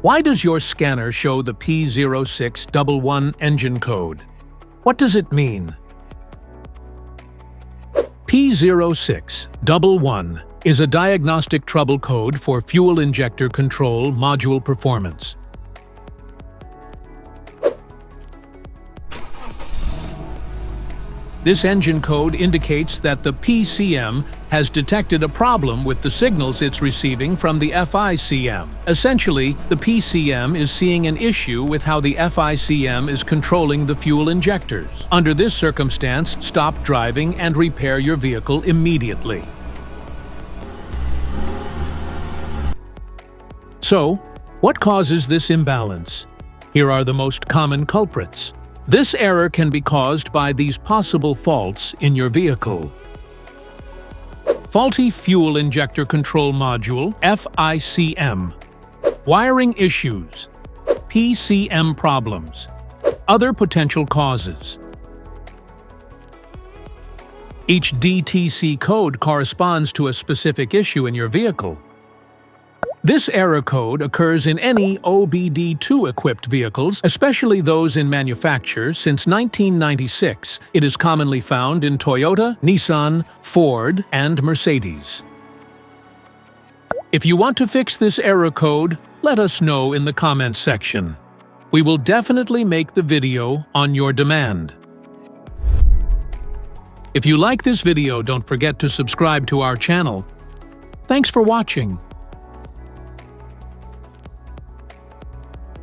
Why does your scanner show the P0611 engine code? What does it mean? P0611 is a diagnostic trouble code for fuel injector control module performance. This engine code indicates that the PCM has detected a problem with the signals it's receiving from the FICM. Essentially, the PCM is seeing an issue with how the FICM is controlling the fuel injectors. Under this circumstance, stop driving and repair your vehicle immediately. So, what causes this imbalance? Here are the most common culprits. This error can be caused by these possible faults in your vehicle. Faulty fuel injector control module, FICM. Wiring issues. PCM problems. Other potential causes. Each DTC code corresponds to a specific issue in your vehicle. This error code occurs in any OBD2-equipped vehicles, especially those in manufacture. Since 1996, it is commonly found in Toyota, Nissan, Ford, and Mercedes. If you want to fix this error code, let us know in the comments section. We will definitely make the video on your demand. If you like this video, don't forget to subscribe to our channel. Thanks for watching.